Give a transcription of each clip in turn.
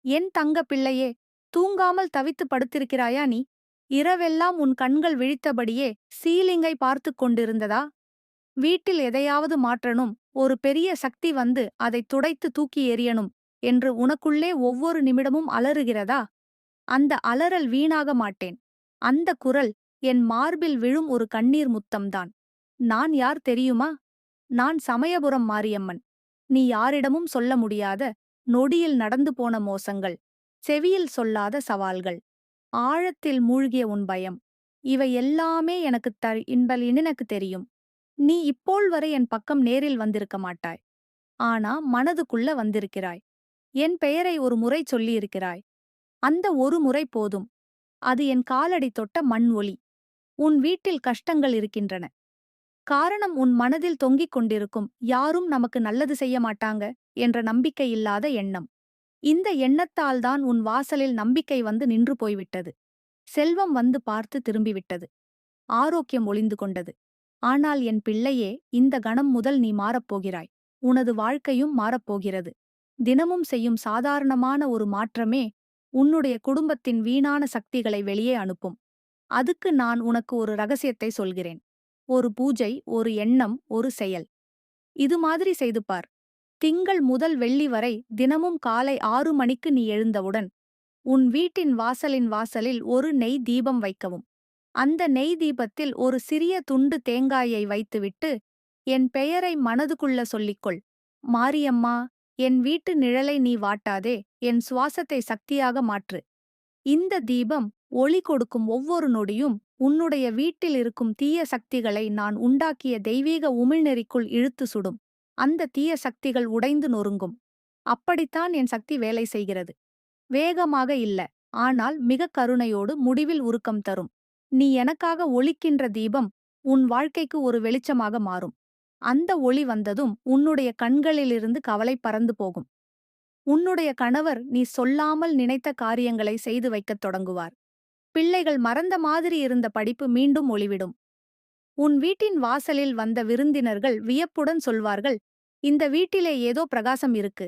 என் தங்க பிள்ளையே, தூங்காமல் தவித்து படுத்திருக்கிறாயா நீ? இரவெல்லாம் உன் கண்கள் விழித்தபடியே சீலிங்கை பார்த்துக் கொண்டிருந்ததா? வீட்டில் எதையாவது மாற்றணும், ஒரு பெரிய சக்தி வந்து அதை துடைத்து தூக்கி எறியணும் என்று உனக்குள்ளே ஒவ்வொரு நிமிடமும் அலறுகிறதா? அந்த அலறல் வீணாக மாட்டேன். அந்த குரல் என் மார்பில் விழும் ஒரு கண்ணீர் முத்தம்தான். நான் யார் தெரியுமா? நான் சமயபுரம் மாரியம்மன். நீ யாரிடமும் சொல்ல முடியாத, நொடியில் நடந்து போன மோசங்கள், செவியில் சொல்லாத சவால்கள், ஆழத்தில் மூழ்கிய உன் பயம், இவை எல்லாமே எனக்கு தெரியும். நீ இப்போல் வரை என் பக்கம் நேரில் வந்திருக்க மாட்டாய். ஆனா மனதுக்குள்ள வந்திருக்கிறாய். என் பெயரை ஒரு முறை சொல்லியிருக்கிறாய். அந்த ஒரு முறை போதும். அது என் காலடி தொட்ட மண் ஒலி. உன் வீட்டில் கஷ்டங்கள் இருக்கின்றன. காரணம் உன் மனதில் தொங்கிக் கொண்டிருக்கும் யாரும் நமக்கு நல்லது செய்ய மாட்டாங்க என்ற நம்பிக்கையில்லாத எண்ணம். இந்த எண்ணத்தால்தான் உன் வாசலில் நம்பிக்கை வந்து நின்று போய்விட்டது. செல்வம் வந்து பார்த்து திரும்பிவிட்டது. ஆரோக்கியம் ஒளிந்து கொண்டது. ஆனால் என் பிள்ளையே, இந்த கணம் முதல் நீ மாறப்போகிறாய். உனது வாழ்க்கையும் மாறப்போகிறது. தினமும் செய்யும் சாதாரணமான ஒரு மாற்றமே உன்னுடைய குடும்பத்தின் வீணான சக்திகளை வெளியே அனுப்பும். அதுக்கு நான் உனக்கு ஒரு ரகசியத்தை சொல்கிறேன். ஒரு பூஜை, ஒரு எண்ணம், ஒரு செயல். இது மாதிரி செய்து பார். திங்கள் முதல் வெள்ளி வரை தினமும் காலை 6 மணிக்கு நீ எழுந்தவுடன் உன் வீட்டின் வாசலில் ஒரு நெய் தீபம் வைக்கவும். அந்த நெய் தீபத்தில் ஒரு சிறிய துண்டு தேங்காயை வைத்துவிட்டு என் பெயரை மனதுக்குள்ள சொல்லிக்கொள். மாரியம்மா, என் வீட்டு நிழலை நீ வாட்டாதே, என் சுவாசத்தை சக்தியாக மாற்று. இந்த தீபம் ஒளி கொடுக்கும் ஒவ்வொரு நொடியும் உன்னுடைய வீட்டில் இருக்கும் தீய சக்திகளை நான் உண்டாக்கிய தெய்வீக உமிழ்நெறிக்குள் இழுத்து சுடும். அந்த தீய சக்திகள் உடைந்து நொறுங்கும். அப்படித்தான் என் சக்தி வேலை செய்கிறது. வேகமாக இல்ல, ஆனால் மிக கருணையோடு முடிவில் உருக்கம் தரும். நீ எனக்காக ஒளிக்கின்ற தீபம் உன் வாழ்க்கைக்கு ஒரு வெளிச்சமாக மாறும். அந்த ஒளி வந்ததும் உன்னுடைய கண்களிலிருந்து கவலை பறந்து போகும். உன்னுடைய கணவர் நீ சொல்லாமல் நினைத்த காரியங்களை செய்து வைக்கத் தொடங்குவார். பிள்ளைகள் மறந்த மாதிரி இருந்த படிப்பு மீண்டும் ஒளிவிடும். உன் வீட்டின் வாசலில் வந்த விருந்தினர்கள் வியப்புடன் சொல்வார்கள், இந்த வீட்டிலே ஏதோ பிரகாசம் இருக்கு.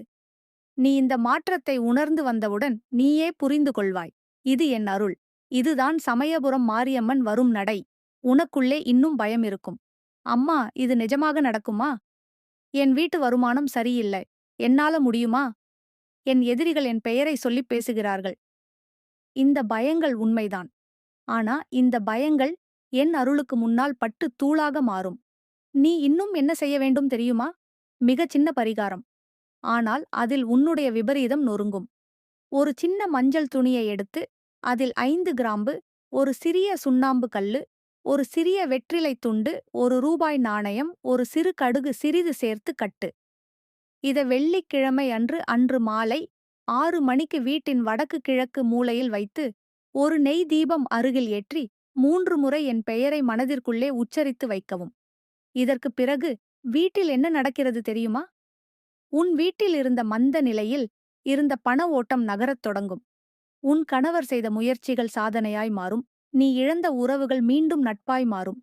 நீ இந்த மாற்றத்தை உணர்ந்து வந்தவுடன் நீயே புரிந்து கொள்வாய். இது என் அருள். இதுதான் சமயபுரம் மாரியம்மன் வரும் நடை. உனக்குள்ளே இன்னும் பயம் இருக்கும். அம்மா, இது நிஜமாக நடக்குமா? என் வீட்டு வருமானம் சரியில்லை. என்னால முடியுமா? என் எதிரிகள் என் பெயரை சொல்லிப் பேசுகிறார்கள். இந்த பயங்கள் உண்மைதான். ஆனா இந்த பயங்கள் என் அருளுக்கு முன்னால் பட்டு தூளாக மாறும். நீ இன்னும் என்ன செய்ய வேண்டும் தெரியுமா? மிகச் சின்ன பரிகாரம். ஆனால் அதில் உன்னுடைய விபரீதம் நொறுங்கும். ஒரு சின்ன மஞ்சள் துணியை எடுத்து அதில் 5 கிராம்பு, ஒரு சிறிய சுண்ணாம்பு கல்லு, ஒரு சிறிய வெற்றிலைத் துண்டு, ரூபாய் 1 நாணயம், ஒரு சிறு கடுகு சிறிது சேர்த்து கட்டு. இத வெள்ளிக்கிழமை அன்று மாலை 6 மணிக்கு வீட்டின் வடக்கு கிழக்கு மூலையில் வைத்து ஒரு நெய் தீபம் அருகில் ஏற்றி 3 முறை என் பெயரை மனதிற்குள்ளே உச்சரித்து வைக்கவும். இதற்குப் பிறகு வீட்டில் என்ன நடக்கிறது தெரியுமா? உன் வீட்டில் இருந்த மந்த நிலையில் இருந்த பண ஓட்டம் நகரத் தொடங்கும். உன் கணவர் செய்த முயற்சிகள் சாதனையாய் மாறும். நீ இழந்த உறவுகள் மீண்டும் நட்பாய் மாறும்.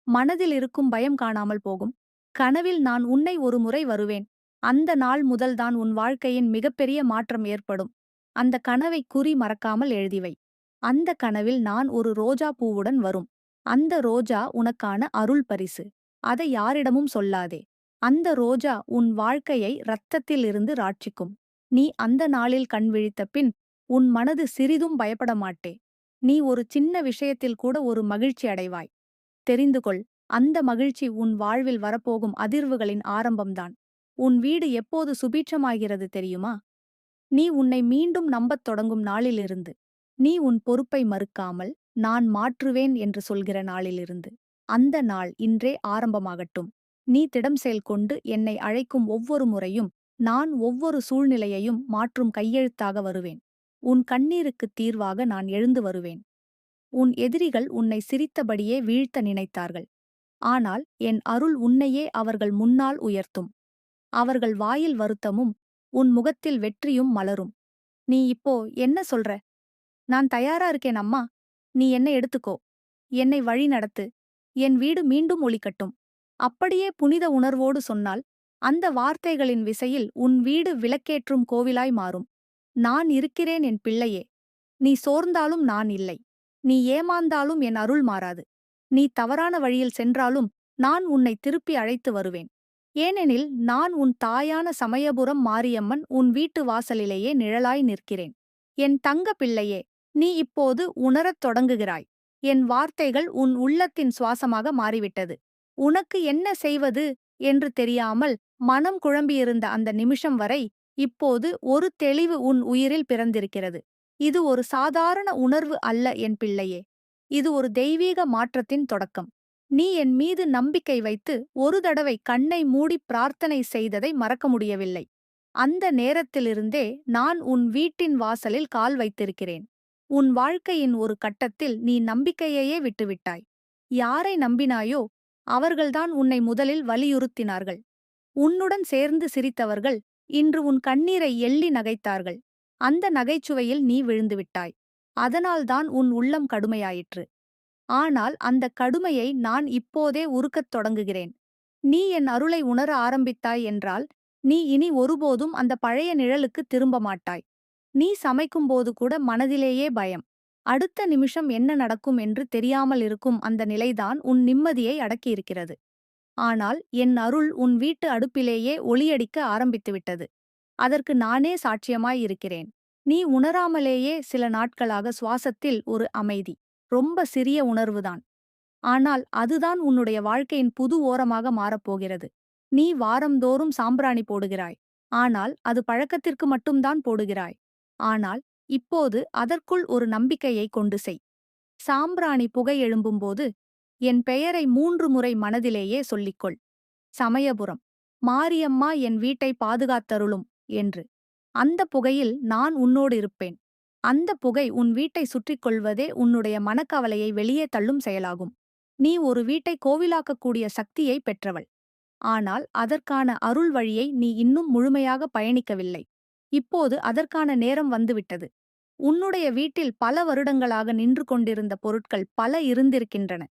மனதில் இருக்கும் பயம் காணாமல் போகும். கனவில் நான் உன்னை ஒரு முறை வருவேன். அந்த நாள் முதல்தான் உன் வாழ்க்கையின் மிகப்பெரிய மாற்றம் ஏற்படும். அந்த கனவை குறி மறக்காமல் எழுதிவை. அந்த கனவில் நான் ஒரு ரோஜா பூவுடன் வரும். அந்த ரோஜா உனக்கான அருள் பரிசு. அதை யாரிடமும் சொல்லாதே. அந்த ரோஜா உன் வாழ்க்கையை இரத்தத்தில் இருந்து ராட்சிக்கும். நீ அந்த நாளில் கண் விழித்த பின் உன் மனது சிறிதும் பயப்பட மாட்டே. நீ ஒரு சின்ன விஷயத்தில் கூட ஒரு மகிழ்ச்சி அடைவாய். தெரிந்து கொள், அந்த மகிழ்ச்சி உன் வாழ்வில் வரப்போகும் அதிர்வுகளின் ஆரம்பம்தான். உன் வீடு எப்போது சுபீட்சமாகிறது தெரியுமா? நீ உன்னை மீண்டும் நம்பத் தொடங்கும் நாளிலிருந்து. நீ உன் பொறுப்பை மறுக்காமல் நான் மாற்றுவேன் என்று சொல்கிற நாளிலிருந்து. அந்த நாள் இன்றே ஆரம்பமாகட்டும். நீ திடம் செயல் கொண்டு என்னை அழைக்கும் ஒவ்வொரு முறையும் நான் ஒவ்வொரு சூழ்நிலையையும் மாற்றும் கையெழுத்தாக வருவேன். உன் கண்ணீருக்குத் தீர்வாக நான் எழுந்து வருவேன். உன் எதிரிகள் உன்னை சிரித்தபடியே வீழ்த்த நினைத்தார்கள். ஆனால் என் அருள் உன்னையே அவர்கள் முன்னால் உயர்த்தும். அவர்கள் வாயில் வருத்தமும் உன் முகத்தில் வெற்றியும் மலரும். நீ இப்போ என்ன சொல்ற? நான் தயாரா இருக்கேன் அம்மா. நீ என்னை எடுத்துக்கோ. என்னை வழி நடத்து. என் வீடு மீண்டும் ஒளிக்கட்டும். அப்படியே புனித உணர்வோடு சொன்னால் அந்த வார்த்தைகளின் விசையில் உன் வீடு விளக்கேற்றும் கோவிலாய் மாறும். நான் இருக்கிறேன் என் பிள்ளையே. நீ சோர்ந்தாலும் நான் இல்லை. நீ ஏமாந்தாலும் என் அருள் மாறாது. நீ தவறான வழியில் சென்றாலும் நான் உன்னை திருப்பி அழைத்து வருவேன். ஏனெனில் நான் உன் தாயான சமயபுரம் மாரியம்மன் உன் வீட்டு வாசலிலேயே நிழலாய் நிற்கிறேன். என் தங்க பிள்ளையே, நீ இப்போது உணரத் தொடங்குகிறாய். என் வார்த்தைகள் உன் உள்ளத்தின் சுவாசமாக மாறிவிட்டது. உனக்கு என்ன செய்வது என்று தெரியாமல் மனம் குழம்பியிருந்த அந்த நிமிஷம் வரை இப்போது ஒரு தெளிவு உன் உயிரில் பிறந்திருக்கிறது. இது ஒரு சாதாரண உணர்வு அல்ல என் பிள்ளையே. இது ஒரு தெய்வீக மாற்றத்தின் தொடக்கம். நீ என் மீது நம்பிக்கை வைத்து ஒரு தடவை கண்ணை மூடி பிரார்த்தனை செய்ததை மறக்க முடியவில்லை. அந்த நேரத்திலிருந்தே நான் உன் வீட்டின் வாசலில் கால் வைத்திருக்கிறேன். உன் வாழ்க்கையின் ஒரு கட்டத்தில் நீ நம்பிக்கையையே விட்டுவிட்டாய். யாரை நம்பினாயோ அவர்கள்தான் உன்னை முதலில் வலியுறுத்தினார்கள். உன்னுடன் சேர்ந்து சிரித்தவர்கள் இன்று உன் கண்ணீரை எள்ளி நகைத்தார்கள். அந்த நகைச்சுவையில் நீ விழுந்துவிட்டாய். அதனால்தான் உன் உள்ளம் கடுமையாயிற்று. ஆனால் அந்த கடுமையை நான் இப்போதே உருக்கத் தொடங்குகிறேன். நீ என் அருளை உணர ஆரம்பித்தாய் என்றால் நீ இனி ஒருபோதும் அந்த பழைய நிழலுக்கு திரும்ப மாட்டாய். நீ சமைக்கும்போது கூட மனதிலேயே பயம். அடுத்த நிமிஷம் என்ன நடக்கும் என்று தெரியாமல் இருக்கும் அந்த நிலைதான் உன் நிம்மதியை அடக்கியிருக்கிறது. ஆனால் என் அருள் உன் வீட்டு அடுப்பிலேயே ஒளியடிக்க ஆரம்பித்துவிட்டது. அதற்கு நானே சாட்சியமாய் இருக்கிறேன். நீ உணராமலேயே சில நாட்களாக சுவாசத்தில் ஒரு அமைதி. ரொம்ப சிறிய உணர்வுதான். ஆனால் அதுதான் உன்னுடைய வாழ்க்கையின் புது ஓரமாக மாறப்போகிறது. நீ வாரந்தோறும் சாம்பிராணி போடுகிறாய். ஆனால் அது பழக்கத்திற்கு மட்டும்தான் போடுகிறாய். ஆனால் இப்போது அதற்குள் ஒரு நம்பிக்கையை கொண்டு செய். சாம்பிராணி புகை எழும்பும்போது என் பெயரை 3 முறை மனதிலேயே சொல்லிக்கொள். சமயபுரம் மாரியம்மா என் வீட்டை பாதுகாத்தருளும் என்று. அந்த புகையில் நான் உன்னோடு இருப்பேன். அந்த புகை உன் வீட்டை சுற்றிக் கொள்வதே உன்னுடைய மனக்கவலையை வெளியே தள்ளும் செயலாகும். நீ ஒரு வீட்டை கோவிலாக்கக்கூடிய சக்தியை பெற்றவள். ஆனால் அதற்கான அருள் வழியை நீ இன்னும் முழுமையாக பயணிக்கவில்லை. இப்போது அதற்கான நேரம் வந்துவிட்டது. உன்னுடைய வீட்டில் பல வருடங்களாக நின்று கொண்டிருந்த பொருட்கள் பல இருந்திருக்கின்றன.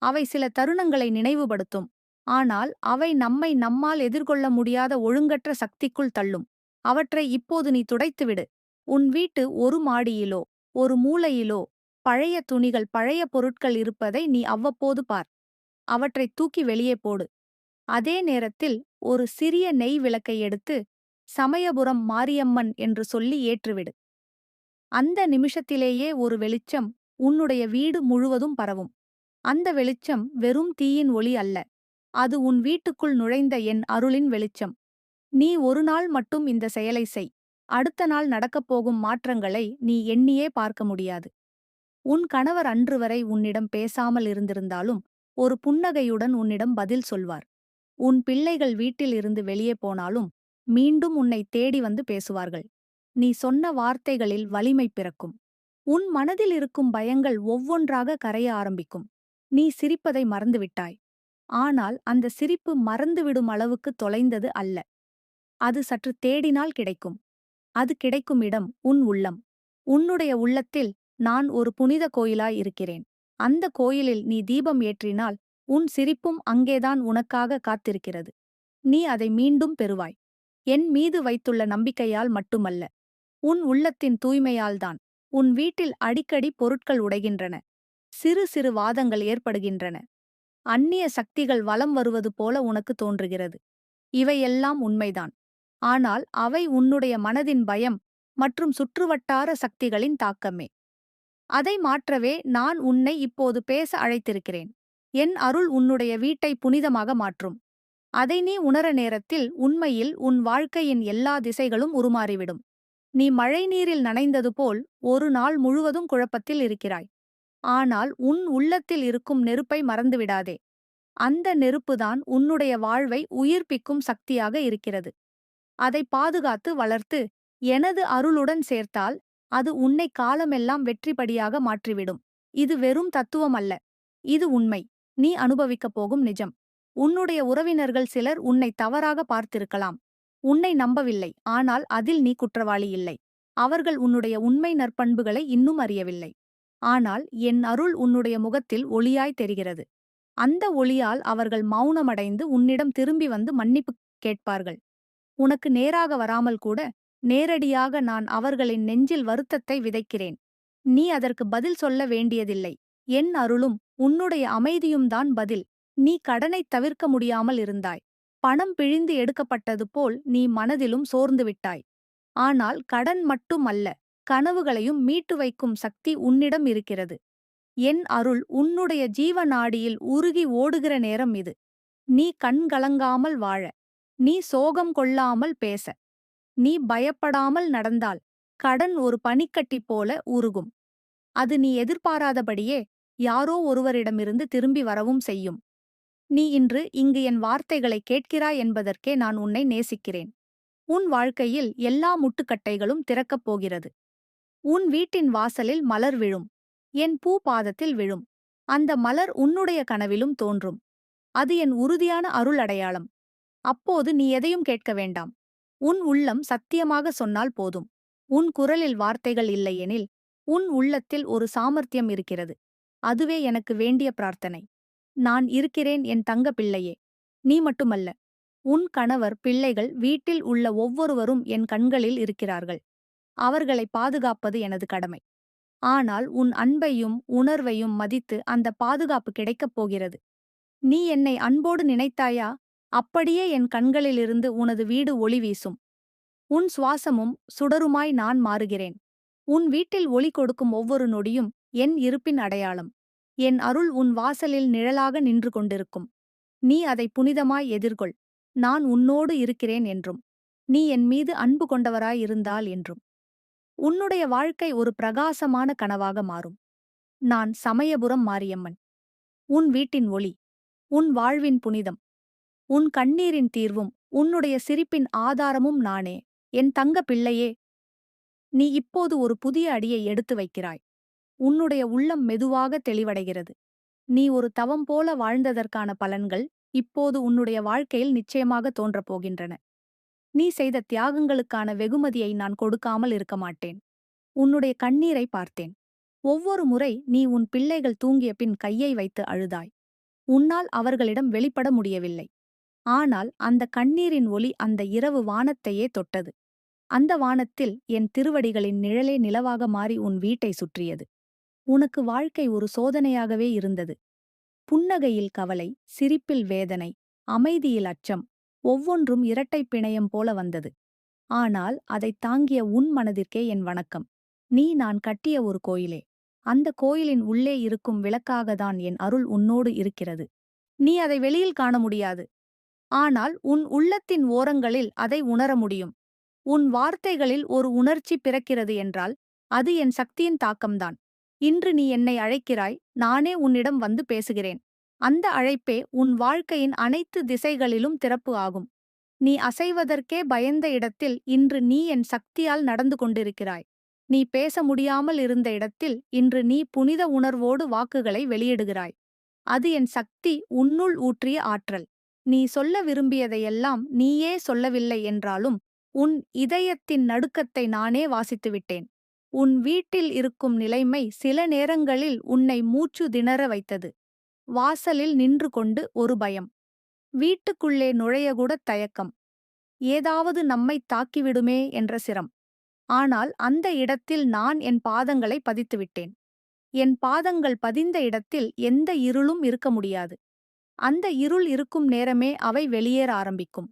அவை சில தருணங்களை நினைவுபடுத்தும். ஆனால் அவை நம்மை நம்மால் எதிர்கொள்ள முடியாத ஒழுங்கற்ற சக்திக்குள் தள்ளும். அவற்றை இப்போது நீ துடைத்துவிடு. உன் வீட்டு ஒரு மாடியிலோ ஒரு மூலையிலோ பழைய துணிகள் பழைய பொருட்கள் இருப்பதை நீ அவ்வப்போது பார். அவற்றை தூக்கி வெளியே போடு. அதே நேரத்தில் ஒரு சிறிய நெய் விளக்கை எடுத்து சமயபுரம் மாரியம்மன் என்று சொல்லி ஏற்றுவிடு. அந்த நிமிஷத்திலேயே ஒரு வெளிச்சம் உன்னுடைய வீடு முழுவதும் பரவும். அந்த வெளிச்சம் வெறும் தீயின் ஒளி அல்ல. அது உன் வீட்டுக்குள் நுழைந்த என் அருளின் வெளிச்சம். நீ ஒரு நாள் மட்டும் இந்த செயலை செய். அடுத்த நாள் நடக்கப் போகும் மாற்றங்களை நீ எண்ணியே பார்க்க முடியாது. உன் கணவர் அன்று வரை உன்னிடம் பேசாமல் இருந்திருந்தாலும் ஒரு புன்னகையுடன் உன்னிடம் பதில் சொல்வார். உன் பிள்ளைகள் வீட்டில் இருந்து வெளியே போனாலும் மீண்டும் உன்னை தேடி வந்து பேசுவார்கள். நீ சொன்ன வார்த்தைகளில் வலிமை பிறக்கும். உன் மனதில் இருக்கும் பயங்கள் ஒவ்வொன்றாக கரைய ஆரம்பிக்கும். நீ சிரிப்பதை மறந்துவிட்டாய். ஆனால் அந்த சிரிப்பு மறந்துவிடும் அளவுக்கு தொலைந்தது அல்ல. அது சற்று தேடினால் கிடைக்கும். அது கிடைக்கும் இடம் உன் உள்ளம். உன்னுடைய உள்ளத்தில் நான் ஒரு புனித கோயிலாய் இருக்கிறேன். அந்த கோயிலில் நீ தீபம் ஏற்றினால் உன் சிரிப்பும் அங்கேதான் உனக்காக காத்திருக்கிறது. நீ அதை மீண்டும் பெறுவாய். என் மீது வைத்துள்ள நம்பிக்கையால் மட்டுமல்ல, உன் உள்ளத்தின் தூய்மையால்தான். உன் வீட்டில் அடிக்கடி பொருட்கள் உடைகின்றன. சிறு சிறு வாதங்கள் ஏற்படுகின்றன. அந்நிய சக்திகள் வலம் வருவது போல உனக்கு தோன்றுகிறது. இவையெல்லாம் உண்மைதான். ஆனால் அவை உன்னுடைய மனதின் பயம் மற்றும் சுற்றுவட்டார சக்திகளின் தாக்கமே. அதை மாற்றவே நான் உன்னை இப்போது பேச அழைத்திருக்கிறேன். என் அருள் உன்னுடைய வீட்டை புனிதமாக மாற்றும். அதை நீ உணர நேரத்தில் உண்மையில் உன் வாழ்க்கையின் எல்லா திசைகளும் உருமாறிவிடும். நீ மழைநீரில் நனைந்தது போல் ஒரு நாள் முழுவதும் குழப்பத்தில் இருக்கிறாய். ஆனால் உன் உள்ளத்தில் இருக்கும் நெருப்பை மறந்துவிடாதே. அந்த நெருப்புதான் உன்னுடைய வாழ்வை உயிர்ப்பிக்கும் சக்தியாக இருக்கிறது. அதை பாதுகாத்து வளர்த்து எனது அருளுடன் சேர்த்தால் அது உன்னை காலமெல்லாம் வெற்றிப்படியாக மாற்றிவிடும். இது வெறும் தத்துவம் அல்ல. இது உண்மை. நீ அனுபவிக்கப் போகும் நிஜம். உன்னுடைய உறவினர்கள் சிலர் உன்னை தவறாக பார்த்திருக்கலாம். உன்னை நம்பவில்லை. ஆனால் அதில் நீ குற்றவாளி இல்லை. அவர்கள் உன்னுடைய உண்மை நற்பண்புகளை இன்னும் அறியவில்லை. ஆனால் என் அருள் உன்னுடைய முகத்தில் ஒளியாய் தெரிகிறது. அந்த ஒளியால் அவர்கள் மௌனமடைந்து உன்னிடம் திரும்பி வந்து மன்னிப்பு கேட்பார்கள். உனக்கு நேராக வராமல் கூட நேரடியாக நான் அவர்களின் நெஞ்சில் வருத்தத்தை விதைக்கிறேன். நீ அதற்கு பதில் சொல்ல வேண்டியதில்லை. என் அருளும் உன்னுடைய அமைதியும் தான் பதில். நீ கடனைத் தவிர்க்க முடியாமல் இருந்தாய். பணம் பிழிந்து எடுக்கப்பட்டது போல் நீ மனதிலும் சோர்ந்து விட்டாய். ஆனால் கடன் மட்டும் அல்ல, கனவுகளையும் மீட்டு வைக்கும் சக்தி உன்னிடம் இருக்கிறது. என் அருள் உன்னுடைய ஜீவ நாடியில் உருகி ஓடுகிற நேரம் இது. நீ கண்கலங்காமல் வாழ, நீ சோகம் கொள்ளாமல் பேச, நீ பயப்படாமல் நடந்தால் கடன் ஒரு பனிக்கட்டி போல உருகும். அது நீ எதிர்பாராதபடியே யாரோ ஒருவரிடமிருந்து திரும்பி வரவும் செய்யும். நீ இன்று இங்கு என் வார்த்தைகளை கேட்கிறாய் என்பதற்கே நான் உன்னை நேசிக்கிறேன். உன் வாழ்க்கையில் எல்லா முட்டுக்கட்டைகளும் திறக்கப் போகிறது. உன் வீட்டின் வாசலில் மலர் விழும். என் பூ பாதத்தில் விழும். அந்த மலர் உன்னுடைய கனவிலும் தோன்றும். அது என் உறுதியான அருள் அடையாளம். அப்போது நீ எதையும் கேட்க வேண்டாம். உன் உள்ளம் சத்தியமாக சொன்னால் போதும். உன் குரலில் வார்த்தைகள் இல்லையெனில் உன் உள்ளத்தில் ஒரு சாமர்த்தியம் இருக்கிறது. அதுவே எனக்கு வேண்டிய பிரார்த்தனை. நான் இருக்கிறேன் என் தங்க பிள்ளையே. நீ மட்டுமல்ல, உன் கணவர், பிள்ளைகள், வீட்டில் உள்ள ஒவ்வொருவரும் என் கண்களில் இருக்கிறார்கள். அவர்களை பாதுகாப்பது எனது கடமை. ஆனால் உன் அன்பையும் உணர்வையும் மதித்து அந்த பாதுகாப்பு கிடைக்கப் போகிறது. நீ என்னை அன்போடு நினைத்தாயா? அப்படியே என் கண்களிலிருந்து உனது வீடு ஒளி வீசும். உன் சுவாசமும் சுடருமாய் நான் மாறுகிறேன். உன் வீட்டில் ஒளி கொடுக்கும் ஒவ்வொரு நொடியும் என் இருப்பின் அடையாளம். என் அருள் உன் வாசலில் நிழலாக நின்று கொண்டிருக்கும். நீ அதை புனிதமாய் எதிர்கொள். நான் உன்னோடு இருக்கிறேன் என்றும், நீ என் மீது அன்பு கொண்டவராயிருந்தால் என்றும். உன்னுடைய வாழ்க்கை ஒரு பிரகாசமான கனவாக மாறும். நான் சமயபுரம் மாரியம்மன். உன் வீட்டின் ஒளி, உன் வாழ்வின் புனிதம், உன் கண்ணீரின் தீர்வும், உன்னுடைய சிரிப்பின் ஆதாரமும் நானே. என் தங்க பிள்ளையே, நீ இப்போது ஒரு புதிய அடியை எடுத்து வைக்கிறாய். உன்னுடைய உள்ளம் மெதுவாக தெளிவடைகிறது. நீ ஒரு தவம் போல வாழ்ந்ததற்கான பலன்கள் இப்போது உன்னுடைய வாழ்க்கையில் நிச்சயமாக தோன்றப் போகின்றன. நீ செய்த தியாகங்களுக்கான வெகுமதியை நான் கொடுக்காமல் இருக்க மாட்டேன். உன்னுடைய கண்ணீரை பார்த்தேன். ஒவ்வொரு முறை நீ உன் பிள்ளைகள் தூங்கிய பின் கையை வைத்து அழுதாய். உன்னால் அவர்களிடம் வெளிப்பட முடியவில்லை. ஆனால் அந்த கண்ணீரின் ஒளி அந்த இரவு வானத்தையே தொட்டது. அந்த வானத்தில் என் திருவடிகளின் நிழலே நிலவாக மாறி உன் வீட்டை சுற்றியது. உனக்கு வாழ்க்கை ஒரு சோதனையாகவே இருந்தது. புன்னகையில் கவலை, சிரிப்பில் வேதனை, அமைதியில் அச்சம், ஒவ்வொன்றும் இரட்டைப் பிணையம் போல வந்தது. ஆனால் அதைத் தாங்கிய உன் மனதிற்கே என் வணக்கம். நீ நான் கட்டிய ஒரு கோயிலே. அந்த கோயிலின் உள்ளே இருக்கும் விளக்காகத்தான் என் அருள் உன்னோடு இருக்கிறது. நீ அதை வெளியில் காண முடியாது. ஆனால் உன் உள்ளத்தின் ஓரங்களில் அதை உணர முடியும். உன் வார்த்தைகளில் ஒரு உணர்ச்சி பிறக்கிறது என்றால் அது என் சக்தியின் தாக்கம்தான். இன்று நீ என்னை அழைக்கிறாய், நானே உன்னிடம் வந்து பேசுகிறேன். அந்த அழைப்பே உன் வாழ்க்கையின் அனைத்து திசைகளிலும் திறப்பு ஆகும். நீ அசைவதற்கே பயந்த இடத்தில் இன்று நீ என் சக்தியால் நடந்து கொண்டிருக்கிறாய். நீ பேச முடியாமல் இருந்த இடத்தில் இன்று நீ புனித உணர்வோடு வாக்குகளை வெளியிடுகிறாய். அது என் சக்தி உன்னுள் ஊற்றிய ஆற்றல். நீ சொல்ல விரும்பியதையெல்லாம் நீயே சொல்லவில்லை என்றாலும் உன் இதயத்தின் நடுக்கத்தை நானே வாசித்துவிட்டேன். உன் வீட்டில் இருக்கும் நிலைமை சில நேரங்களில் உன்னை மூச்சு திணற வைத்தது. வாசலில் நின்று கொண்டு ஒரு பயம். வீட்டுக்குள்ளே நுழையக்கூடத் தயக்கம். ஏதாவது நம்மைத் தாக்கிவிடுமே என்ற சிரம். ஆனால் அந்த இடத்தில் நான் என் பாதங்களை பதித்துவிட்டேன். என் பாதங்கள் பதிந்த இடத்தில் எந்த இருளும் இருக்க முடியாது. அந்த இருள் இருக்கும் நேரமே அவை வெளியேற ஆரம்பிக்கும்.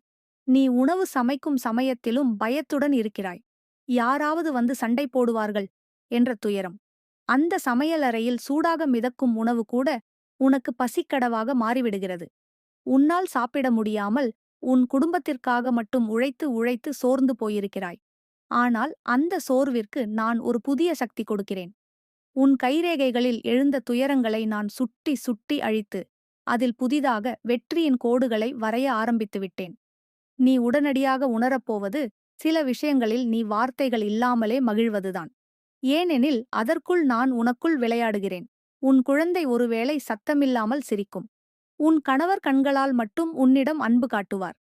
நீ உணவு சமைக்கும் சமயத்திலும் பயத்துடன் இருக்கிறாய். யாராவது வந்து சண்டை போடுவார்கள் என்ற துயரம். அந்த சமையலறையில் சூடாக மிதக்கும் உணவு கூட உனக்கு பசிக்கடவாக மாறிவிடுகிறது. உன்னால் சாப்பிட முடியாமல் உன் குடும்பத்திற்காக மட்டும் உழைத்து உழைத்து சோர்ந்து போயிருக்கிறாய். ஆனால் அந்த சோர்விற்கு நான் ஒரு புதிய சக்தி கொடுக்கிறேன். உன் கைரேகைகளில் எழுந்த துயரங்களை நான் சுட்டி சுட்டி அழித்து அதில் புதிதாக வெற்றியின் கோடுகளை வரைய ஆரம்பித்து விட்டேன். நீ உடனடியாக உணரப்போவது சில விஷயங்களில் நீ வார்த்தைகள் இல்லாமலே மகிழ்வதுதான். ஏனெனில் அதற்குள் நான் உனக்குள் விளையாடுகிறேன். உன் குழந்தை ஒருவேளை சத்தமில்லாமல் சிரிக்கும். உன் கணவர் கண்களால் மட்டும் உன்னிடம் அன்பு காட்டுவார்.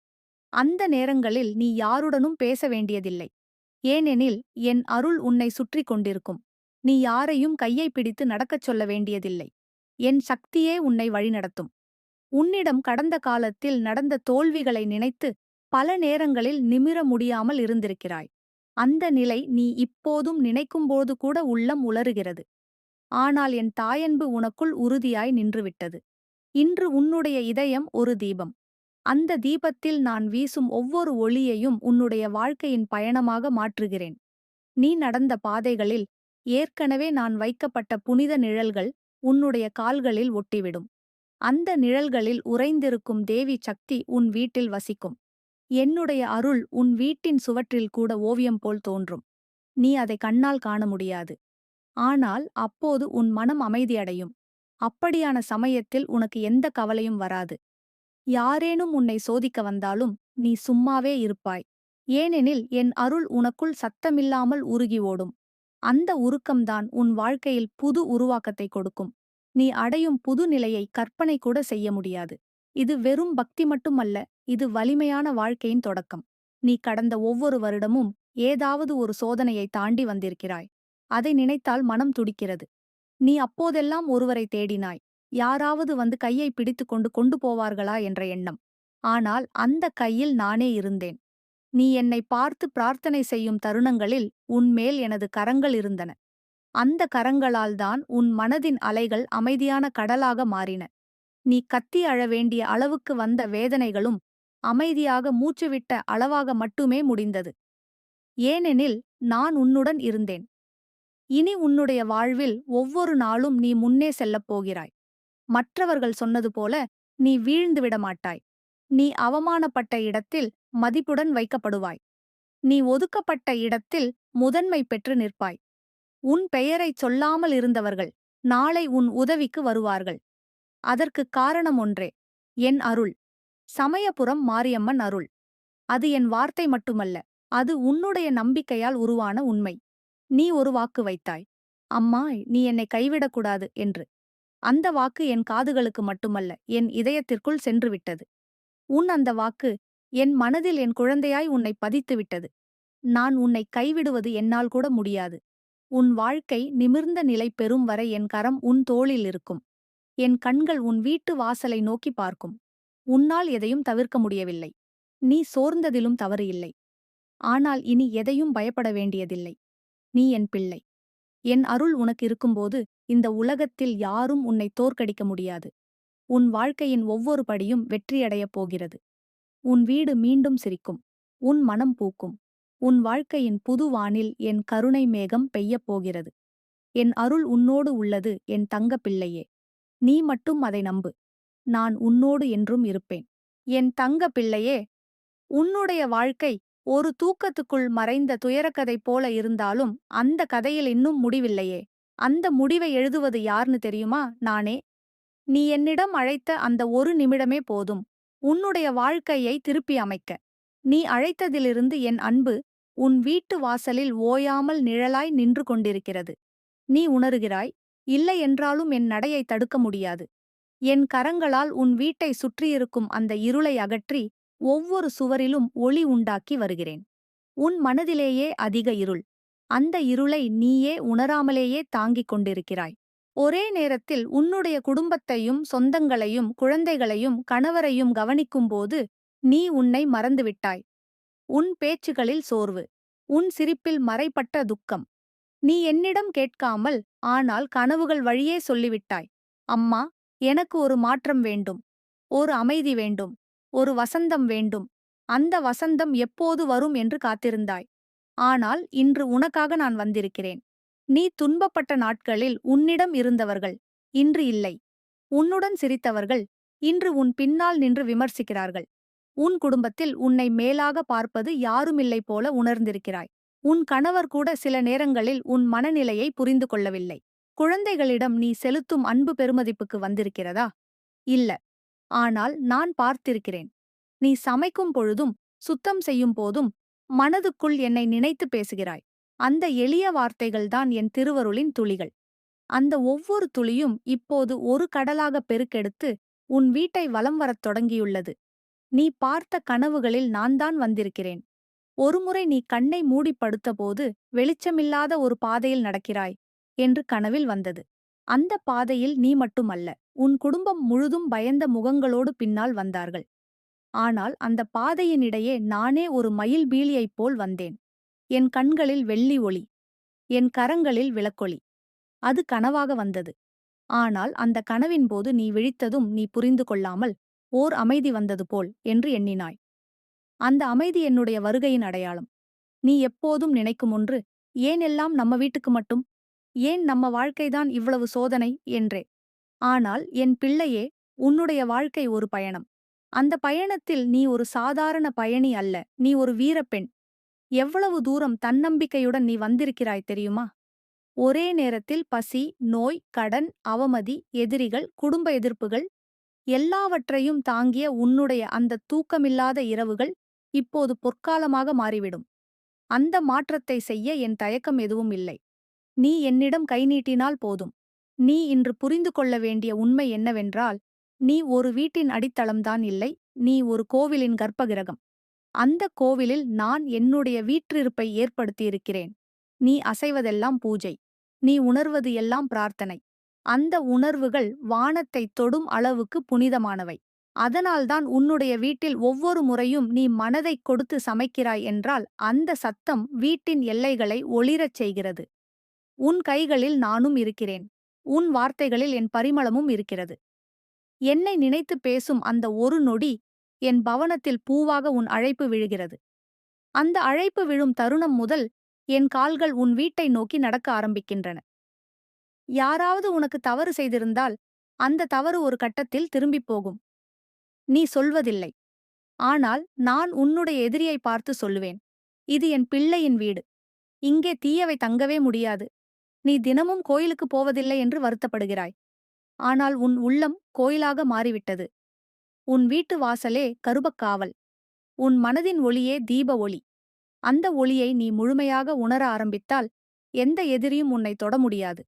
அந்த நேரங்களில் நீ யாருடனும் பேச வேண்டியதில்லை. ஏனெனில் என் அருள் உன்னை சுற்றி கொண்டிருக்கும். நீ யாரையும் கையை பிடித்து நடக்கச் சொல்ல வேண்டியதில்லை. என் சக்தியே உன்னை வழிநடத்தும். உன்னிடம் கடந்த காலத்தில் நடந்த தோல்விகளை நினைத்து பல நேரங்களில் நிமிர முடியாமல் இருந்திருக்கிறாய். அந்த நிலை நீ இப்போதும் நினைக்கும்போது கூட உள்ளம் உலறுகிறது. ஆனால் என் தாயன்பு உனக்குள் உறுதியாய் நின்றுவிட்டது. இன்று உன்னுடைய இதயம் ஒரு தீபம். அந்த தீபத்தில் நான் வீசும் ஒவ்வொரு ஒளியையும் உன்னுடைய வாழ்க்கையின் பயணமாக மாற்றுகிறேன். நீ நடந்த பாதைகளில் ஏற்கனவே நான் வைக்கப்பட்ட புனித நிழல்கள் உன்னுடைய கால்களில் ஒட்டிவிடும். அந்த நிழல்களில் உறைந்திருக்கும் தேவி சக்தி உன் வீட்டில் வசிக்கும். என்னுடைய அருள் உன் வீட்டின் சுவற்றில் கூட ஓவியம் போல் தோன்றும். நீ அதை கண்ணால் காண முடியாது. ஆனால் அப்போது உன் மனம் அமைதியடையும். அப்படியான சமயத்தில் உனக்கு எந்த கவலையும் வராது. யாரேனும் உன்னை சோதிக்க வந்தாலும் நீ சும்மாவே இருப்பாய். ஏனெனில் என் அருள் உனக்குள் சத்தமில்லாமல் உருகி ஓடும். அந்த உருக்கம்தான் உன் வாழ்க்கையில் புது உருவாக்கத்தை கொடுக்கும். நீ அடையும் புது நிலையை கற்பனை கூட செய்ய முடியாது. இது வெறும் பக்தி மட்டுமல்ல, இது வலிமையான வாழ்க்கையின் தொடக்கம். நீ கடந்த ஒவ்வொரு வருடமும் ஏதாவது ஒரு சோதனையை தாண்டி வந்திருக்கிறாய். அதை நினைத்தால் மனம் துடிக்கிறது. நீ அப்போதெல்லாம் ஒருவரை தேடினாய். யாராவது வந்து கையை பிடித்துக்கொண்டு கொண்டு போவார்களா என்ற எண்ணம். ஆனால் அந்த கையில் நானே இருந்தேன். நீ என்னை பார்த்து பிரார்த்தனை செய்யும் தருணங்களில் உன்மேல் எனது கரங்கள் இருந்தன. அந்த கரங்களால்தான் உன் மனதின் அலைகள் அமைதியான கடலாக மாறின. நீ கத்தி அழ வேண்டிய அளவுக்கு வந்த வேதனைகளும் அமைதியாக மூச்சுவிட்ட அளவாக மட்டுமே முடிந்தது. ஏனெனில் நான் உன்னுடன் இருந்தேன். இனி உன்னுடைய வாழ்வில் ஒவ்வொரு நாளும் நீ முன்னே செல்லப் போகிறாய். மற்றவர்கள் சொன்னது போல நீ வீழ்ந்துவிட மாட்டாய். நீ அவமானப்பட்ட இடத்தில் மதிப்புடன் வைக்கப்படுவாய். நீ ஒதுக்கப்பட்ட இடத்தில் முதன்மை பெற்று நிற்பாய். உன் பெயரைச் சொல்லாமல் இருந்தவர்கள் நாளை உன் உதவிக்கு வருவார்கள். அதற்குக் காரணம் ஒன்றே, என் அருள். சமயபுரம் மாரியம்மன் அருள். அது என் வார்த்தை மட்டுமல்ல, அது உன்னுடைய நம்பிக்கையால் உருவான உண்மை. நீ ஒரு வாக்கு வைத்தாய். அம்மா, நீ என்னை கைவிடக்கூடாது என்று. அந்த வாக்கு என் காதுகளுக்கு மட்டுமல்ல, என் இதயத்திற்குள் சென்றுவிட்டது. உன் அந்த வாக்கு என் மனதில் என் குழந்தையாய் உன்னை பதித்துவிட்டது. நான் உன்னை கைவிடுவது என்னால் கூட முடியாது. உன் வாழ்க்கை நிமிர்ந்த நிலை பெறும் வரை என் கரம் உன் தோளில் இருக்கும். என் கண்கள் உன் வீட்டு வாசலை நோக்கி பார்க்கும். உன்னால் எதையும் தவிர்க்க முடியவில்லை. நீ சோர்ந்ததிலும் தவறு இல்லை. ஆனால் இனி எதையும் பயப்பட வேண்டியதில்லை. நீ என் பிள்ளை. என் அருள் உனக்கு இருக்கும்போது இந்த உலகத்தில் யாரும் உன்னை தோற்கடிக்க முடியாது. உன் வாழ்க்கையின் ஒவ்வொரு படியும் வெற்றியடையப் போகிறது. உன் வீடு மீண்டும் சிரிக்கும். உன் மனம் பூக்கும். உன் வாழ்க்கையின் புது வானில் என் கருணை மேகம் பெய்யப் போகிறது. என் அருள் உன்னோடு உள்ளது, என் தங்க பிள்ளையே. நீ மட்டும் அதை நம்பு. நான் உன்னோடு என்றும் இருப்பேன். என் தங்க பிள்ளையே, உன்னுடைய வாழ்க்கை ஒரு தூக்கத்துக்குள் மறைந்த துயரக்கதை போல இருந்தாலும் அந்த கதையில் இன்னும் முடிவில்லையே. அந்த முடிவை எழுதுவது யார்னு தெரியுமா? நானே. நீ என்னிடம் அழைத்த அந்த ஒரு நிமிடமே போதும் உன்னுடைய வாழ்க்கையை திருப்பி அமைக்க. நீ அழைத்ததிலிருந்து என் அன்பு உன் வீட்டு வாசலில் ஓயாமல் நிழலாய் நின்று கொண்டிருக்கிறது. நீ உணருகிறாய், இல்லை என்றாலும் என் நடையை தடுக்க முடியாது. என் கரங்களால் உன் வீட்டை சுற்றியிருக்கும் அந்த இருளை அகற்றி ஒவ்வொரு சுவரிலும் ஒளி உண்டாக்கி வருகிறேன். உன் மனதிலேயே அதிக இருள். அந்த இருளை நீயே உணராமலேயே தாங்கிக் கொண்டிருக்கிறாய். ஒரே நேரத்தில் உன்னுடைய குடும்பத்தையும் சொந்தங்களையும் குழந்தைகளையும் கணவரையும் கவனிக்கும்போது நீ உன்னை மறந்துவிட்டாய். உன் பேச்சுகளில் சோர்வு. உன் சிரிப்பில் மறைப்பட்ட துக்கம். நீ என்னிடம் கேட்காமல் ஆனால் கனவுகள் வழியே சொல்லிவிட்டாய். அம்மா, எனக்கு ஒரு மாற்றம் வேண்டும். ஒரு அமைதி வேண்டும். ஒரு வசந்தம் வேண்டும். அந்த வசந்தம் எப்போது வரும் என்று காத்திருந்தாய். ஆனால் இன்று உனக்காக நான் வந்திருக்கிறேன். நீ துன்பப்பட்ட நாட்களில் உன்னிடம் இருந்தவர்கள் இன்று இல்லை. உன்னுடன் சிரித்தவர்கள் இன்று உன் பின்னால் நின்று விமர்சிக்கிறார்கள். உன் குடும்பத்தில் உன்னை மேலாக பார்ப்பது யாருமில்லை போல உணர்ந்திருக்கிறாய். உன் கணவர் கூட சில நேரங்களில் உன் மனநிலையை புரிந்து கொள்ளவில்லை. குழந்தைகளிடம் நீ செலுத்தும் அன்பு பெருமதிப்புக்கு வந்திருக்கிறதா? இல்ல. ஆனால் நான் பார்த்திருக்கிறேன். நீ சமைக்கும் பொழுதும் சுத்தம் செய்யும் போதும் மனதுக்குள் என்னை நினைத்து பேசுகிறாய். அந்த எளிய வார்த்தைகள்தான் என் திருவருளின் துளிகள். அந்த ஒவ்வொரு துளியும் இப்போது ஒரு கடலாக பெருக்கெடுத்து உன் வீட்டை வலம் வரத் தொடங்கியுள்ளது. நீ பார்த்த கனவுகளில் நான்தான் வந்திருக்கிறேன். ஒருமுறை நீ கண்ணை மூடி படுத்தபோது வெளிச்சமில்லாத ஒரு பாதையில் நடக்கிறாய் என்று கனவில் வந்தது. அந்த பாதையில் நீ மட்டுமல்ல, உன் குடும்பம் முழுதும் பயந்த முகங்களோடு பின்னால் வந்தார்கள். ஆனால் அந்த பாதையினிடையே நானே ஒரு மயில் பீலியைப் போல் வந்தேன். என் கண்களில் வெள்ளி ஒளி, என் கரங்களில் விளக்கொளி. அது கனவாக வந்தது. ஆனால் அந்த கனவின் போது நீ விழித்ததும் நீ புரிந்து கொள்ளாமல் ஓர் அமைதி வந்தது போல் என்று எண்ணினாய். அந்த அமைதி என்னுடைய வருகையின் அடையாளம். நீ எப்போதும் நினைக்கும் ஒன்று, ஏன் எல்லாம் நம்ம வீட்டுக்கு மட்டும், ஏன் நம்ம வாழ்க்கைதான் இவ்வளவு சோதனை என்றே. ஆனால் என் பிள்ளையே, உன்னுடைய வாழ்க்கை ஒரு பயணம். அந்த பயணத்தில் நீ ஒரு சாதாரண பயணி அல்ல, நீ ஒரு வீரப்பெண். எவ்வளவு தூரம் தன்னம்பிக்கையுடன் நீ வந்திருக்கிறாய் தெரியுமா? ஒரே நேரத்தில் பசி, நோய், கடன், அவமதி, எதிரிகள், குடும்ப எதிர்ப்புகள் எல்லாவற்றையும் தாங்கிய உன்னுடைய அந்த தூக்கமில்லாத இரவுகள் இப்போது பொற்காலமாக மாறிவிடும். அந்த மாற்றத்தை செய்ய என் தயக்கம் எதுவும் இல்லை. நீ என்னிடம் கை நீட்டினால் போதும். நீ இன்று புரிந்து கொள்ள வேண்டிய உண்மை என்னவென்றால், நீ ஒரு வீட்டின் அடித்தளம்தான் இல்லை, நீ ஒரு கோவிலின் கர்ப்பகிரகம். அந்த கோவிலில் நான் என்னுடைய வீற்றிருப்பை ஏற்படுத்தியிருக்கிறேன். நீ அசைவதெல்லாம் பூஜை. நீ உணர்வது எல்லாம் பிரார்த்தனை. அந்த உணர்வுகள் வானத்தைத் தொடும் அளவுக்கு புனிதமானவை. அதனால்தான் உன்னுடைய வீட்டில் ஒவ்வொரு முறையும் நீ மனதைக் கொடுத்து சமைக்கிறாய் என்றால் அந்த சத்தம் வீட்டின் எல்லைகளை ஒளிரச் செய்கிறது. உன் கைகளில் நானும் இருக்கிறேன். உன் வார்த்தைகளில் என் பரிமளமும் இருக்கிறது. என்னை நினைத்துப் பேசும் அந்த ஒரு நொடி என் பவனத்தில் பூவாக உன் அழைப்பு விழுகிறது. அந்த அழைப்பு விழும் தருணம் முதல் என் கால்கள் உன் வீட்டை நோக்கி நடக்க ஆரம்பிக்கின்றன. யாராவது உனக்கு தவறு செய்திருந்தால் அந்த தவறு ஒரு கட்டத்தில் திரும்பிப் போகும். நீ சொல்வதில்லை. ஆனால் நான் உன்னுடைய எதிரியை பார்த்து சொல்லுவேன். இது என் பிள்ளையின் வீடு. இங்கே தீயவை தங்கவே முடியாது. நீ தினமும் கோயிலுக்குப் போவதில்லை என்று வருத்தப்படுகிறாய். ஆனால் உன் உள்ளம் கோயிலாக மாறிவிட்டது. உன் வீட்டு வாசலே கருபக்காவல். உன் மனதின் ஒளியே தீப ஒளி. அந்த ஒளியை நீ முழுமையாக உணர ஆரம்பித்தால் எந்த எதிரியும் உன்னை தொட முடியாது.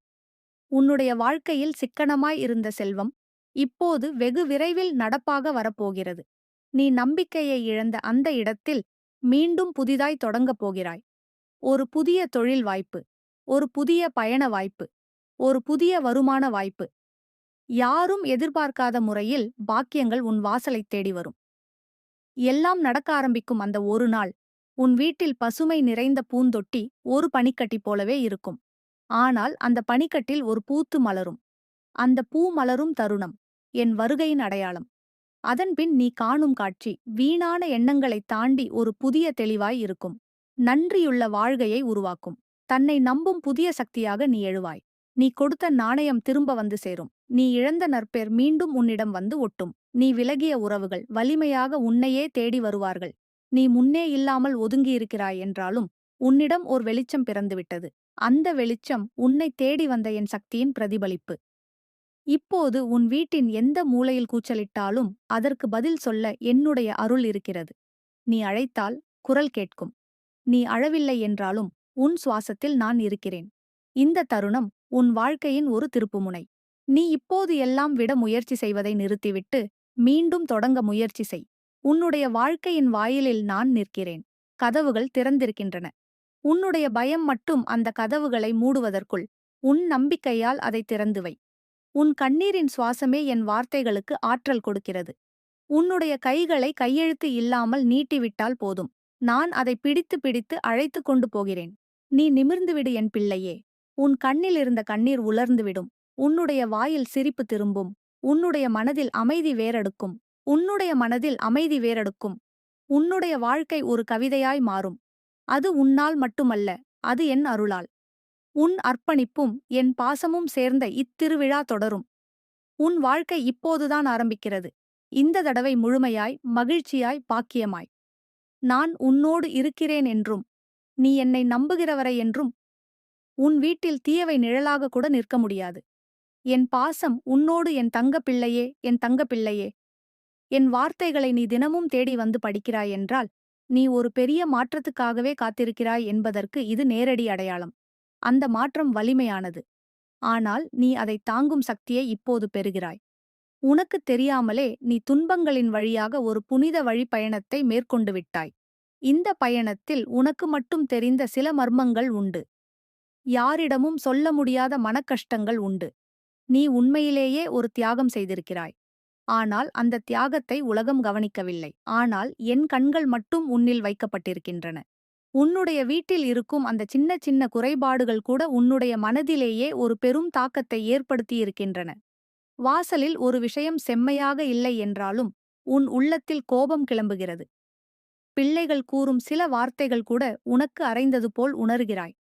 உன்னுடைய வாழ்க்கையில் சிக்கனமாய் இருந்த செல்வம் இப்போது வெகு விரைவில் நடப்பாக வரப்போகிறது. நீ நம்பிக்கையை இழந்த அந்த இடத்தில் மீண்டும் புதிதாய் தொடங்கப் போகிறாய். ஒரு புதிய தொழில் வாய்ப்பு, ஒரு புதிய பயண வாய்ப்பு, ஒரு புதிய வருமான வாய்ப்பு. யாரும் எதிர்பார்க்காத முறையில் பாக்கியங்கள் உன் வாசலைத் தேடி வரும். எல்லாம் நடக்க ஆரம்பிக்கும் அந்த ஒரு நாள் உன் வீட்டில் பசுமை நிறைந்த பூந்தொட்டி ஒரு பனிக்கட்டி போலவே இருக்கும். ஆனால் அந்த பனிக்கட்டில் ஒரு பூத்து மலரும். அந்த பூ மலரும் தருணம் என் வருகையின் அடையாளம். அதன்பின் நீ காணும் காட்சி வீணான எண்ணங்களைத் தாண்டி ஒரு புதிய தெளிவாய் இருக்கும். நன்றியுள்ள வாழ்கையை உருவாக்கும். தன்னை நம்பும் புதிய சக்தியாக நீ எழுவாய். நீ கொடுத்த நாணயம் திரும்ப வந்து சேரும். நீ இழந்த நற்பேர் மீண்டும் உன்னிடம் வந்து ஒட்டும். நீ விலகிய உறவுகள் வலிமையாக உன்னையே தேடி வருவார்கள். நீ முன்னே இல்லாமல் ஒதுங்கியிருக்கிறாய் என்றாலும் உன்னிடம் ஓர் வெளிச்சம் பிறந்துவிட்டது. அந்த வெளிச்சம் உன்னை தேடி வந்த என் சக்தியின் பிரதிபலிப்பு. இப்போது உன் வீட்டின் எந்த மூலையில் கூச்சலிட்டாலும் அதற்கு பதில் சொல்ல என்னுடைய அருள் இருக்கிறது. நீ அழைத்தால் குரல் கேட்கும். நீ அழவில்லை என்றாலும் உன் சுவாசத்தில் நான் இருக்கிறேன். இந்த தருணம் உன் வாழ்க்கையின் ஒரு திருப்புமுனை. நீ இப்போது எல்லாம் விட முயற்சி செய்வதை நிறுத்திவிட்டு மீண்டும் தொடங்க முயற்சி செய். உன்னுடைய வாழ்க்கையின் வாயிலில் நான் நிற்கிறேன். கதவுகள் திறந்திருக்கின்றன. உன்னுடைய பயம் மட்டும் அந்த கதவுகளை மூடுவதற்குள் உன் நம்பிக்கையால் அதை திறந்து வை. உன் கண்ணீரின் சுவாசமே என் வார்த்தைகளுக்கு ஆற்றல் கொடுக்கிறது. உன்னுடைய கைகளை கையெழுத்து இல்லாமல் நீட்டிவிட்டால் போதும். நான் அதை பிடித்து பிடித்து அழைத்து கொண்டு போகிறேன். நீ நிமிர்ந்துவிடு என் பிள்ளையே. உன் கண்ணில் இருந்த கண்ணீர் உலர்ந்துவிடும். உன்னுடைய வாயில் சிரிப்பு திரும்பும். உன்னுடைய மனதில் அமைதி வேரெடுக்கும். உன்னுடைய மனதில் அமைதி வேரெடுக்கும். உன்னுடைய வாழ்க்கை ஒரு கவிதையாய் மாறும். அது உன்னால் மட்டுமல்ல, அது என் அருளால். உன் அர்ப்பணிப்பும் என் பாசமும் சேர்ந்த இத்திருவிழா தொடரும். உன் வாழ்க்கை இப்போதுதான் ஆரம்பிக்கிறது. இந்த தடவை முழுமையாய், மகிழ்ச்சியாய், பாக்கியமாய். நான் உன்னோடு இருக்கிறேன் என்றும், நீ என்னை நம்புகிறவரை என்றும், உன் வீட்டில் தீயவை நிழலாக கூட நிற்க முடியாது. என் பாசம் உன்னோடு என் தங்கப் பிள்ளையே, என் தங்கப் பிள்ளையே. என் வார்த்தைகளை நீ தினமும் தேடி வந்து படிக்கிறாய் என்றால், நீ ஒரு பெரிய மாற்றத்துக்காகவே காத்திருக்கிறாய் என்பதற்கு இது நேரடி அடையாளம். அந்த மாற்றம் வலிமையானது. ஆனால் நீ அதை தாங்கும் சக்தியை இப்போது பெறுகிறாய். உனக்குத் தெரியாமலே நீ துன்பங்களின் வழியாக ஒரு புனித வழிப்பயணத்தை மேற்கொண்டு விட்டாய். இந்த பயணத்தில் உனக்கு மட்டும் தெரிந்த சில மர்மங்கள் உண்டு. யாரிடமும் சொல்ல முடியாத மனக்கஷ்டங்கள் உண்டு. நீ உண்மையிலேயே ஒரு தியாகம் செய்திருக்கிறாய். ஆனால் அந்த தியாகத்தை உலகம் கவனிக்கவில்லை. ஆனால் என் கண்கள் மட்டும் உன்னில் வைக்கப்பட்டிருக்கின்றன. உன்னுடைய வீட்டில் இருக்கும் அந்த சின்ன சின்ன குறைபாடுகள் கூட உன்னுடைய மனதிலேயே ஒரு பெரும் தாக்கத்தை ஏற்படுத்தியிருக்கின்றன. வாசலில் ஒரு விஷயம் செம்மையாக இல்லை என்றாலும் உன் உள்ளத்தில் கோபம் கிளம்புகிறது. பிள்ளைகள் கூறும் சில வார்த்தைகள் கூட உனக்கு அறைந்தது போல் உணர்கிறாய்.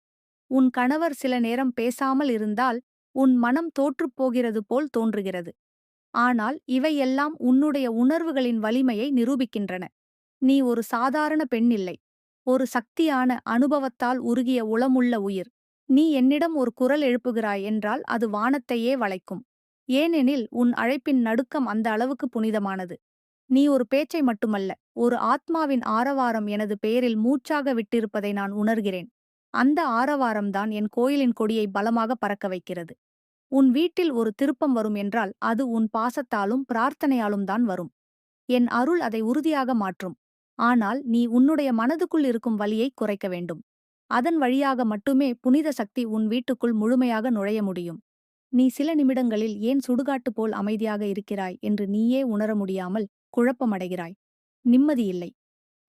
உன் கணவர் சில நேரம் பேசாமல் இருந்தால் உன் மனம் தோற்றுப் போகிறது போல் தோன்றுகிறது. ஆனால் இவையெல்லாம் உன்னுடைய உணர்வுகளின் வலிமையை நிரூபிக்கின்றன. நீ ஒரு சாதாரண பெண் இல்லை. ஒரு சக்தியான, அனுபவத்தால் உருகிய உளமுள்ள உயிர். நீ என்னிடம் ஒரு குரல் எழுப்புகிறாய் என்றால் அது வானத்தையே வளைக்கும். ஏனெனில் உன் அழைப்பின் நடுக்கம் அந்த அளவுக்கு புனிதமானது. நீ ஒரு பேச்சை மட்டுமல்ல, ஒரு ஆத்மாவின் ஆரவாரம் எனது பெயரில் மூச்சாக விட்டிருப்பதை நான் உணர்கிறேன். அந்த ஆரவாரம்தான் என் கோயிலின் கொடியை பலமாக பறக்க வைக்கிறது. உன் வீட்டில் ஒரு திருப்பம் வரும் என்றால் அது உன் பாசத்தாலும் பிரார்த்தனையாலும் தான் வரும். என் அருள் அதை உறுதியாக மாற்றும். ஆனால் நீ உன்னுடைய மனதுக்குள் இருக்கும் வலியை குறைக்க வேண்டும். அதன் வழியாக மட்டுமே புனித சக்தி உன் வீட்டுக்குள் முழுமையாக நுழைய முடியும். நீ சில நிமிடங்களில் ஏன் சுடுகாட்டு போல் அமைதியாக இருக்கிறாய் என்று நீயே உணர முடியாமல் குழப்பமடைகிறாய். நிம்மதியில்லை.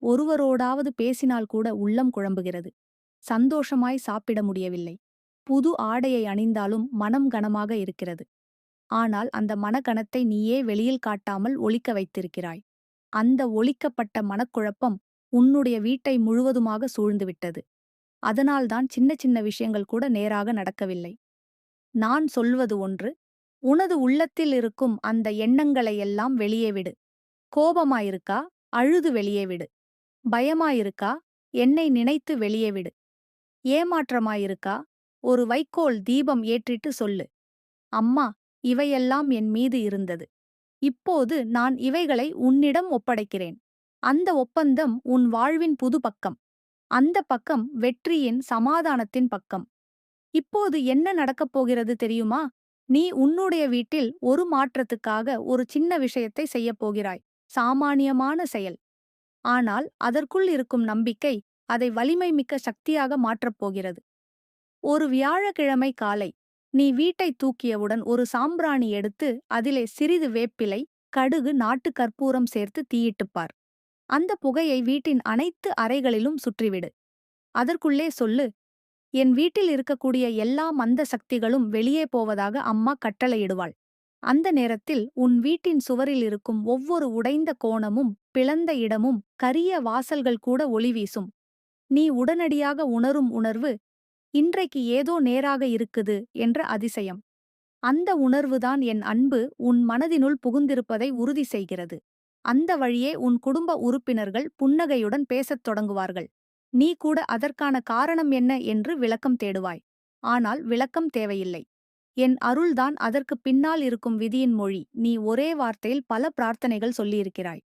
ஒருவரோடாவது பேசினால் கூட உள்ளம் குழம்புகிறது. சந்தோஷமாய் சாப்பிட முடியவில்லை. புது ஆடையை அணிந்தாலும் மனம் கனமாக இருக்கிறது. ஆனால் அந்த மனகனத்தை நீயே வெளியில் காட்டாமல் ஒளிக்க வைத்திருக்கிறாய். அந்த ஒளிக்கப்பட்ட மனக்குழப்பம் உன்னுடைய வீட்டை முழுவதுமாக சூழ்ந்துவிட்டது. அதனால்தான் சின்ன சின்ன விஷயங்கள் கூட நேராக நடக்கவில்லை. நான் சொல்வது ஒன்று, உனது உள்ளத்தில் இருக்கும் அந்த எண்ணங்களையெல்லாம் வெளியே விடு. கோபமாயிருக்கா? அழுது வெளியே விடு. பயமாயிருக்கா? என்னை நினைத்து வெளியே விடு. ஏமாற்றமாயிருக்கா? ஒரு வைக்கோல் தீபம் ஏற்றிட்டு சொல்லு, அம்மா, இவையெல்லாம் என் மீது இருந்தது. இப்போது நான் இவைகளை உன்னிடம் ஒப்படைக்கிறேன். அந்த ஒப்பந்தம் உன் வாழ்வின் புது பக்கம். அந்த பக்கம் வெற்றியின், சமாதானத்தின் பக்கம். இப்போது என்ன நடக்கப் போகிறது தெரியுமா? நீ உன்னுடைய வீட்டில் ஒரு மாற்றத்துக்காக ஒரு சின்ன விஷயத்தை செய்யப் போகிறாய். சாமானியமான செயல். ஆனால் அதற்குள் இருக்கும் நம்பிக்கை அதை வலிமை மிக்க சக்தியாக மாற்றப் போகிறது. ஒரு வியாழக்கிழமை காலை நீ வீட்டை தூக்கியவுடன் ஒரு சாம்பிராணி எடுத்து அதிலே சிறிது வேப்பிலை, கடுகு, நாட்டு கற்பூரம் சேர்த்து தீயிட்டுப்பார். அந்த புகையை வீட்டின் அனைத்து அறைகளிலும் சுற்றிவிடு. அதற்குள்ளே சொல்லு, என் வீட்டில் இருக்கக்கூடிய எல்லா மந்த சக்திகளும் வெளியே போவதாக அம்மா கட்டளையிடுவாள். அந்த நேரத்தில் உன் வீட்டின் சுவரில் இருக்கும் ஒவ்வொரு உடைந்த கோணமும், பிளந்த இடமும், கரிய வாசல்கள் கூட ஒளி வீசும். நீ உடனடியாக உணரும் உணர்வு, இன்றைக்கு ஏதோ நேராக இருக்குது என்ற அதிசயம். அந்த உணர்வுதான் என் அன்பு உன் மனதினுள் புகுந்திருப்பதை உறுதி செய்கிறது. அந்த வழியே உன் குடும்ப உறுப்பினர்கள் புன்னகையுடன் பேசத் தொடங்குவார்கள். நீ கூட அதற்கான காரணம் என்ன என்று விளக்கம் தேடுவாய். ஆனால் விளக்கம் தேவையில்லை. என் அருள்தான் அதற்குப் பின்னால் இருக்கும் விதியின் மொழி. நீ ஒரே வார்த்தையில் பல பிரார்த்தனைகள் சொல்லியிருக்கிறாய்.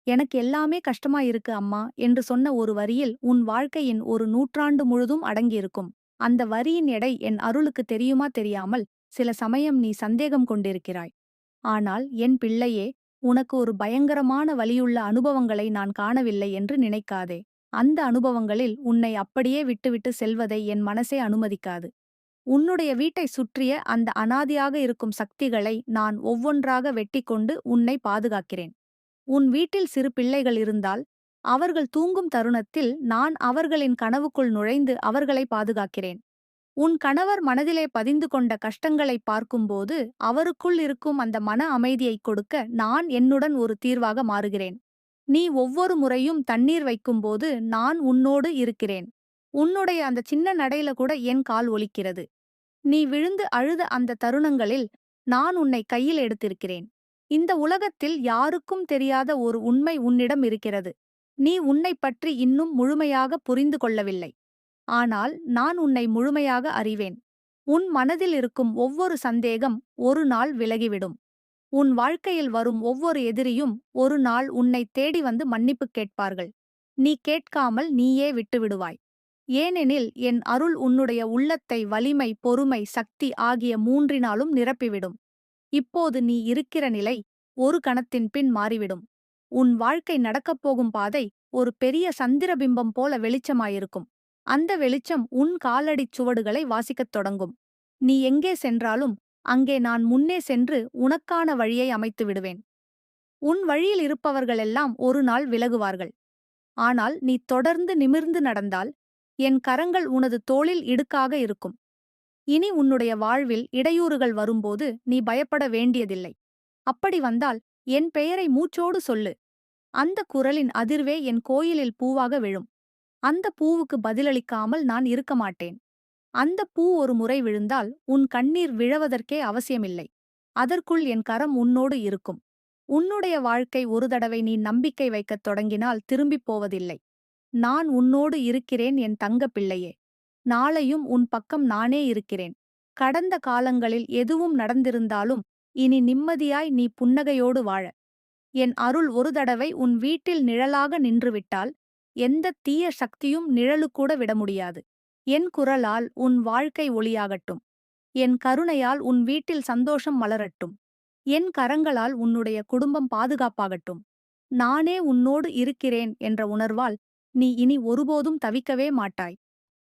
எனக்கு எல்லாமே கஷ்டமாயிருக்கு அம்மா என்று சொன்ன ஒரு வரியில் உன் வாழ்க்கையின் ஒரு நூற்றாண்டு முழுதும் அடங்கியிருக்கும். அந்த வரியின் எடை என் அருளுக்கு தெரியுமா தெரியாமல் சில சமயம் நீ சந்தேகம் கொண்டிருக்கிறாய். ஆனால் என் பிள்ளையே, உனக்கு ஒரு பயங்கரமான வலியுள்ள அனுபவங்களை நான் காணவில்லை என்று நினைக்காதே. அந்த அனுபவங்களில் உன்னை அப்படியே விட்டுவிட்டு செல்வதை என் மனசே அனுமதிக்காது. உன்னுடைய வீட்டை சுற்றிய அந்த அனாதியாக இருக்கும் சக்திகளை நான் ஒவ்வொன்றாக வெட்டிக்கொண்டு உன்னை பாதுகாக்கிறேன். உன் வீட்டில் சிறு பிள்ளைகள் இருந்தால் அவர்கள் தூங்கும் தருணத்தில் நான் அவர்களின் கனவுக்குள் நுழைந்து அவர்களை பாதுகாக்கிறேன். உன் கணவர் மனதிலே பதிந்து கொண்ட கஷ்டங்களை பார்க்கும்போது அவருக்குள் இருக்கும் அந்த மன அமைதியைக் கொடுக்க நான் என்னுடன் ஒரு தீர்வாக மாறுகிறேன். நீ ஒவ்வொரு முறையும் தண்ணீர் வைக்கும்போது நான் உன்னோடு இருக்கிறேன். உன்னுடைய அந்த சின்ன நடையில கூட என் கால் ஒலிக்கிறது. நீ விழுந்து அழுத அந்த தருணங்களில் நான் உன்னை கையில் எடுத்திருக்கிறேன். இந்த உலகத்தில் யாருக்கும் தெரியாத ஒரு உண்மை உன்னிடம் இருக்கிறது. நீ உன்னைப் பற்றி இன்னும் முழுமையாக புரிந்து கொள்ளவில்லை. ஆனால் நான் உன்னை முழுமையாக அறிவேன். உன் மனதில் இருக்கும் ஒவ்வொரு சந்தேகம் ஒரு நாள் விலகிவிடும். உன் வாழ்க்கையில் வரும் ஒவ்வொரு எதிரியும் ஒரு நாள் உன்னைத் தேடி வந்து மன்னிப்பு கேட்பார்கள். நீ கேட்காமல் நீயே விட்டுவிடுவாய். ஏனெனில் என் அருள் உன்னுடைய உள்ளத்தை வலிமை, பொறுமை, சக்தி ஆகிய மூன்றினாலும் நிரப்பிவிடும். இப்போது நீ இருக்கிற நிலை ஒரு கணத்தின் பின் மாறிவிடும். உன் வாழ்க்கை நடக்கப் போகும் பாதை ஒரு பெரிய சந்திரபிம்பம் போல வெளிச்சமாயிருக்கும். அந்த வெளிச்சம் உன் காலடிச் சுவடுகளை வாசிக்கத் தொடங்கும். நீ எங்கே சென்றாலும் அங்கே நான் முன்னே சென்று உனக்கான வழியை அமைத்து விடுவேன். உன் வழியில் இருப்பவர்களெல்லாம் ஒரு நாள் விலகுவார்கள். ஆனால் நீ தொடர்ந்து நிமிர்ந்து நடந்தால் என் கரங்கள் உனது தோளில் இடுக்காக இருக்கும். இனி உன்னுடைய வாழ்வில் இடையூறுகள் வரும்போது நீ பயப்பட வேண்டியதில்லை. அப்படி வந்தால் என் பெயரை மூச்சோடு சொல்லு. அந்த குரலின் அதிர்வே என் கோயிலில் பூவாக விழும். அந்த பூவுக்கு பதிலளிக்காமல் நான் இருக்க மாட்டேன். அந்த பூ ஒரு முறை விழுந்தால் உன் கண்ணீர் விழவதற்கே அவசியமில்லை. அதற்குள் என் கரம் உன்னோடு இருக்கும். உன்னுடைய வாழ்க்கை ஒரு தடவை நீ நம்பிக்கை வைக்கத் தொடங்கினால் திரும்பிப் போவதில்லை. நான் உன்னோடு இருக்கிறேன் என் தங்க பிள்ளையே. நாளையும் உன் பக்கம் நானே இருக்கிறேன். கடந்த காலங்களில் எதுவும் நடந்திருந்தாலும் இனி நிம்மதியாய் நீ புன்னகையோடு வாழ. என் அருள் ஒரு தடவை உன் வீட்டில் நிழலாக நின்றுவிட்டால் எந்தத் தீய சக்தியும் நிழலுக்கூட விட முடியாது. என் குரலால் உன் வாழ்க்கை ஒளியாகட்டும். என் கருணையால் உன் வீட்டில் சந்தோஷம் மலரட்டும். என் கரங்களால் உன்னுடைய குடும்பம் பாதுகாப்பாகட்டும். நானே உன்னோடு இருக்கிறேன் என்ற உணர்வால் நீ இனி ஒருபோதும் தவிக்கவே மாட்டாய்.